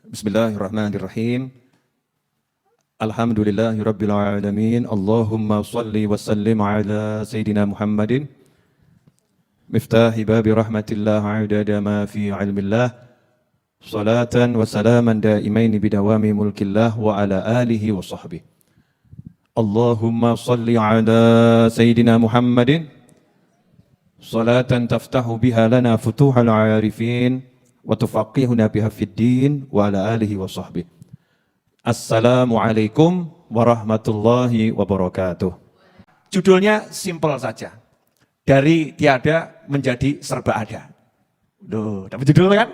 Bismillahirrahmanirrahim. Alhamdulillahirabbil alamin. Allahumma shalli wa sallim ala sayyidina Muhammadin miftahi babi rahmatillah adada ma fi ilmillah. Salatan wa salaman daimaini bidawami mulkillah wa ala alihi wa sahbihi. Allahumma shalli ala sayyidina Muhammadin salatan taftahu biha lana futuhal arifin wa tufaqihuna biha fid din wa ala alihi wa sahbihi. Assalamualaikum warahmatullahi wabarakatuh. Judulnya simpel saja. Dari tiada menjadi serba ada. Duh, dapat judul kan?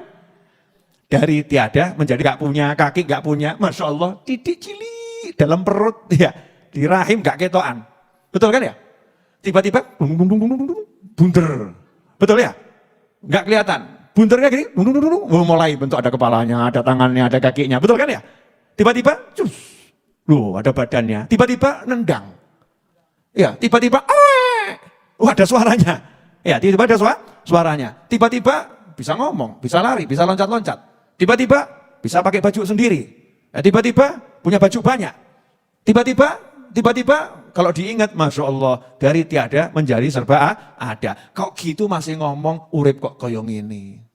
Dari tiada menjadi gak punya kaki, gak punya, Masya Allah, titik cilik dalam perut, ya, di rahim gak ketoan. Betul kan ya? Tiba-tiba, bunder. Betul ya? Gak kelihatan. Bundernya gini, mulai bentuk ada kepalanya, ada tangannya, ada kakinya. Betul kan ya? Tiba-tiba, loh ada badannya. Tiba-tiba nendang. Ya, tiba-tiba, ada suaranya. Ya, tiba-tiba ada suaranya. Tiba-tiba bisa ngomong, bisa lari, bisa loncat-loncat. Tiba-tiba bisa pakai baju sendiri. Ya, tiba-tiba punya baju banyak. Tiba-tiba kalau diingat, Masya Allah, dari tiada menjadi serba ada. Kok gitu masih ngomong, urip kok koyong ini.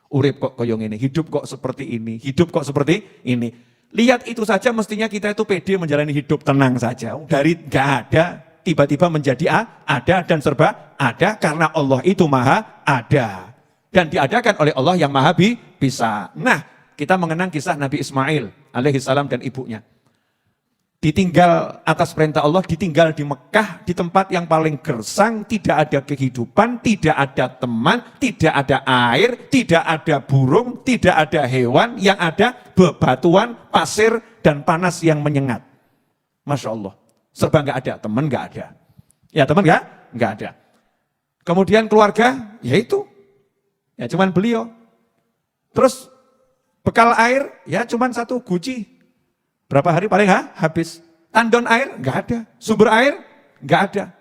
Urip kok koyong ini, hidup kok seperti ini, hidup kok seperti ini. Lihat itu saja mestinya kita itu pede menjalani hidup tenang saja. Dari gak ada, tiba-tiba menjadi ada dan serba ada karena Allah itu maha ada. Dan diadakan oleh Allah yang maha bisa. Nah, kita mengenang kisah Nabi Ismail alaihissalam dan ibunya. Ditinggal atas perintah Allah, ditinggal di Mekah, di tempat yang paling gersang, tidak ada kehidupan, tidak ada teman, tidak ada air, tidak ada burung, tidak ada hewan, yang ada bebatuan, pasir, dan panas yang menyengat. Masya Allah, serba nggak ada, teman nggak ada. Ya teman nggak ada. Kemudian keluarga, ya itu, ya cuman beliau. Terus bekal air, ya cuman satu guci. Berapa hari paling habis. Tandon air nggak ada, sumber air nggak ada.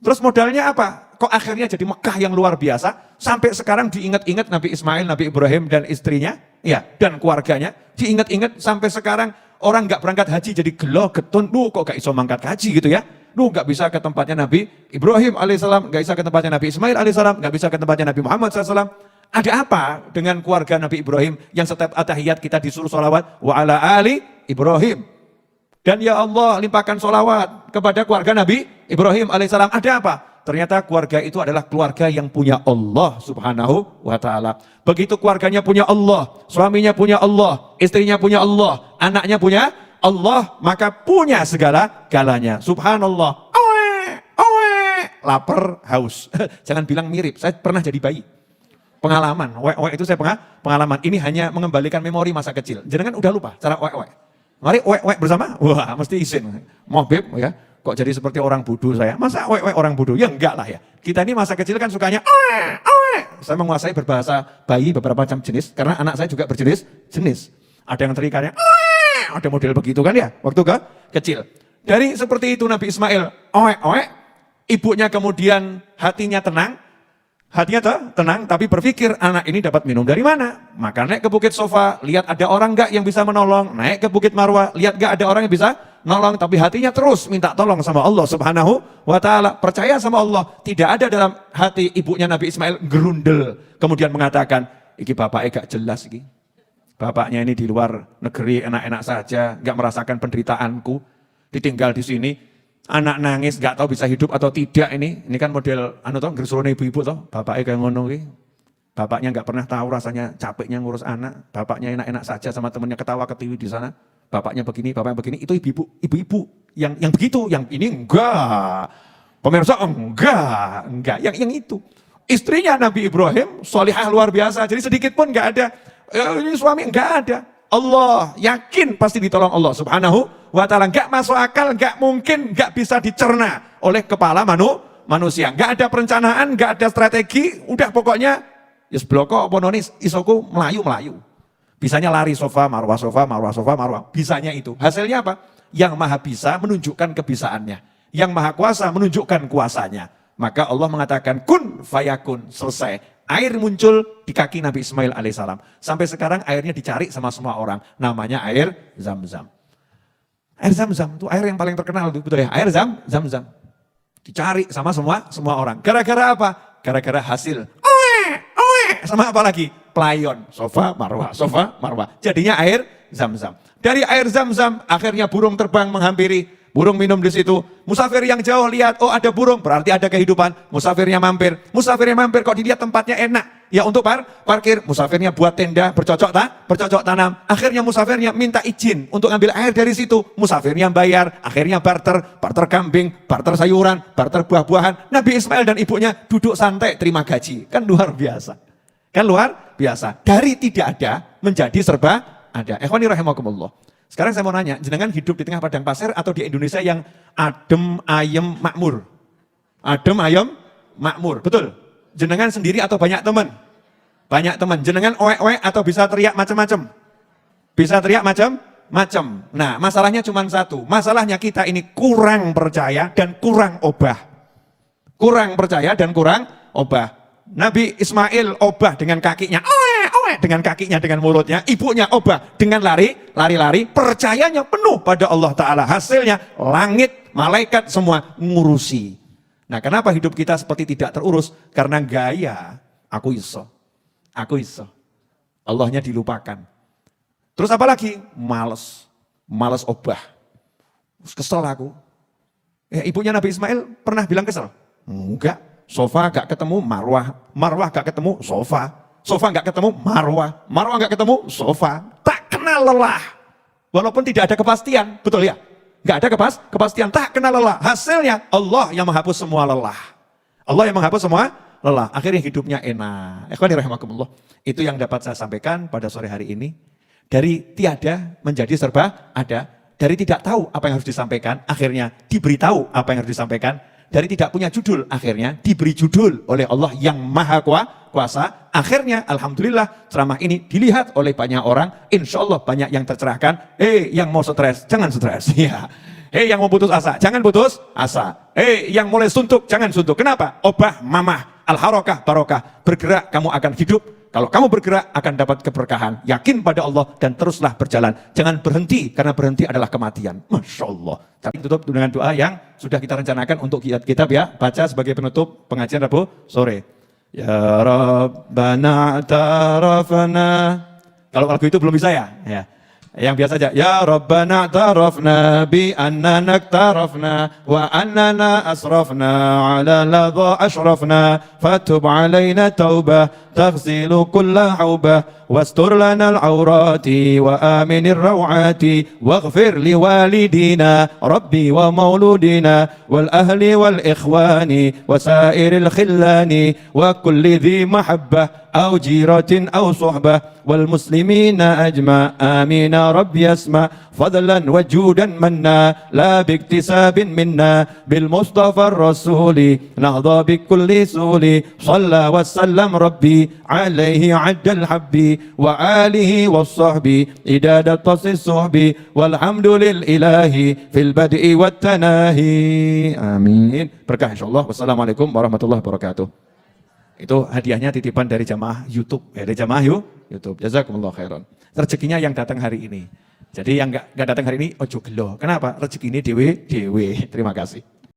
Terus modalnya apa? Kok akhirnya jadi Mekah yang luar biasa? Sampai sekarang diingat-ingat Nabi Ismail, Nabi Ibrahim dan istrinya, ya dan keluarganya. Diingat-ingat sampai sekarang orang nggak berangkat haji jadi gelo getun. Kok gak iso mangkat haji gitu ya? Nggak bisa ke tempatnya Nabi Ibrahim alaihissalam, nggak bisa ke tempatnya Nabi Ismail alaihissalam, nggak bisa ke tempatnya Nabi Muhammad SAW. Ada apa dengan keluarga Nabi Ibrahim yang setiap atahiyat kita disuruh sholawat wa ala ali Ibrahim. Dan ya Allah limpahkan sholawat kepada keluarga Nabi Ibrahim alaihissalam. Ada apa? Ternyata keluarga itu adalah keluarga yang punya Allah subhanahu wa ta'ala. Begitu keluarganya punya Allah, suaminya punya Allah, istrinya punya Allah, anaknya punya Allah, maka punya segala-galanya. Subhanallah. Lapar, haus. Jangan bilang mirip, saya pernah jadi bayi. Pengalaman, itu saya pengalaman. Ini hanya mengembalikan memori masa kecil. Jangan udah lupa cara Mari bersama, wah mesti izin. Mau beb ya, kok jadi seperti orang bodoh saya. Masa orang bodoh? Ya enggak lah ya. Kita ini masa kecil kan sukanya Saya menguasai berbahasa bayi beberapa macam jenis, karena anak saya juga berjenis. Ada yang terikannya, ada model begitu kan ya, waktu kecil. Dari seperti itu Nabi Ismail, ibunya kemudian hatinya tenang, tapi berpikir anak ini dapat minum dari mana? Maka naik ke Bukit Sofa, lihat ada orang enggak yang bisa menolong. Naik ke Bukit Marwah, lihat enggak ada orang yang bisa nolong. Tapi hatinya terus minta tolong sama Allah subhanahu wa ta'ala. Percaya sama Allah. Tidak ada dalam hati ibunya Nabi Ismail gerundel. Kemudian mengatakan, iki bapaknya gak jelas iki. Bapaknya ini di luar negeri enak-enak saja, gak merasakan penderitaanku. Ditinggal di sini. Anak nangis gak tahu bisa hidup atau tidak ini kan model gersulone ibu-ibu toh, bapaknya kayak ngono iki. Bapaknya gak pernah tahu rasanya capeknya ngurus anak, bapaknya enak-enak saja sama temennya ketawa ketiwi di sana. Bapaknya begini, itu ibu-ibu yang begitu, yang ini enggak. Pemirsa enggak, yang itu. Istrinya Nabi Ibrahim sholihah luar biasa, jadi sedikit pun enggak ada. Ini suami enggak ada. Allah yakin pasti ditolong Allah subhanahu wa ta'ala. Enggak masuk akal, enggak mungkin, enggak bisa dicerna oleh kepala manusia. Enggak ada perencanaan, enggak ada strategi, udah pokoknya yes bloko pononis isoku melayu. Bisanya lari sofa, marwah, bisanya itu. Hasilnya apa? Yang maha bisa menunjukkan kebisaannya. Yang maha kuasa menunjukkan kuasanya. Maka Allah mengatakan kun fayakun, selesai. Air muncul di kaki Nabi Ismail alaihissalam. Sampai sekarang airnya dicari sama semua orang. Namanya air Zam-Zam. Air Zam-Zam itu air yang paling terkenal, betul ya? Air Zam-Zam. Dicari sama semua orang. Gara-gara apa? Gara-gara hasil. Sama apa lagi? Pelayon. Sofa, marwah. Jadinya air Zam-Zam. Dari air Zam-Zam akhirnya burung terbang menghampiri. Burung minum di situ. Musafir yang jauh lihat, oh ada burung, berarti ada kehidupan. Musafirnya mampir kok dilihat tempatnya enak. Ya untuk parkir, musafirnya buat tenda, bercocok tanam. Akhirnya musafirnya minta izin untuk ngambil air dari situ. Musafirnya bayar, akhirnya barter kambing, barter sayuran, barter buah-buahan. Nabi Ismail dan ibunya duduk santai terima gaji. Kan luar biasa. Dari tidak ada menjadi serba ada. Ikhwani rahimakumullah. Sekarang saya mau nanya, jenengan hidup di tengah padang pasir atau di Indonesia yang adem, ayem, makmur? Adem, ayem, makmur, betul. Jenengan sendiri atau banyak teman? Banyak teman. Jenengan oek-oek atau bisa teriak macam-macam? Bisa teriak macam-macam. Nah, masalahnya cuma satu. Masalahnya kita ini kurang percaya dan kurang obah. Kurang percaya dan kurang obah. Nabi Ismail obah dengan kakinya. Dengan kakinya, dengan mulutnya, ibunya obah dengan lari, percayanya penuh pada Allah Ta'ala. Hasilnya langit, malaikat semua ngurusi. Nah kenapa hidup kita seperti tidak terurus? Karena gaya, aku iso. Allahnya dilupakan. Terus apa lagi? Males obah. Kesel aku. Ibunya Nabi Ismail pernah bilang kesel? Enggak, sofa gak ketemu marwah gak ketemu sofa nggak ketemu, marwah nggak ketemu, sofa. Tak kenal lelah. Walaupun tidak ada kepastian, betul ya? Nggak ada kepastian, tak kenal lelah. Hasilnya Allah yang menghapus semua lelah. Akhirnya hidupnya enak. Ikhwani rahimakumullah. Itu yang dapat saya sampaikan pada sore hari ini. Dari tiada menjadi serba ada. Dari tidak tahu apa yang harus disampaikan, akhirnya diberitahu apa yang harus disampaikan. Dari tidak punya judul, akhirnya diberi judul oleh Allah yang maha kuasa. Akhirnya Alhamdulillah ceramah ini dilihat oleh banyak orang. Insya Allah banyak yang tercerahkan. Yang mau stres, jangan stres. Ya. Yang mau putus asa, jangan putus asa. Yang mulai suntuk, jangan suntuk. Kenapa? Obah mamah, al-harokah barokah. Bergerak kamu akan hidup. Kalau kamu bergerak akan dapat keberkahan. Yakin pada Allah dan teruslah berjalan. Jangan berhenti, karena berhenti adalah kematian. Masya Allah. Tapi tutup dengan doa yang sudah kita rencanakan untuk kitab ya. Baca sebagai penutup pengajian Rabu sore. Ya Rabbana tarafna. Kalau lagu itu belum bisa ya. Yang biasa aja. Ya Rabbana tarafna bi annana tarafna wa annana asrafna ala ladha ashrafna fatub alaina taubah taghsilu kulla haubah wastur lana al-awrati wa aminir rawati waghfir liwalidina rabbi wa mauludina wal ahli wal ikhwani wa sairil khillani wa kulli dhi mahabbah aw jiratin aw suhbah wal muslimina ajma amin rabbi asma fadlan wa judan manna la biktisabin minna bil mustafa rasuli nahda bi kulli suli salla wa sallam rabbi alaihi addal habbi wa alihi wa sahbi idadat tasis suhbi walhamdulil ilahi fil bad'i wat tanahi amin. Berkah insyaallah. Wassalamualaikum warahmatullahi wabarakatuh. Itu hadiahnya titipan dari jamaah YouTube. Dari jamaah YouTube. Jazakumullah khairan. Rezekinya yang datang hari ini. Jadi yang enggak datang hari ini ojo gelo. Kenapa? Rezeki ini dewe. Terima kasih.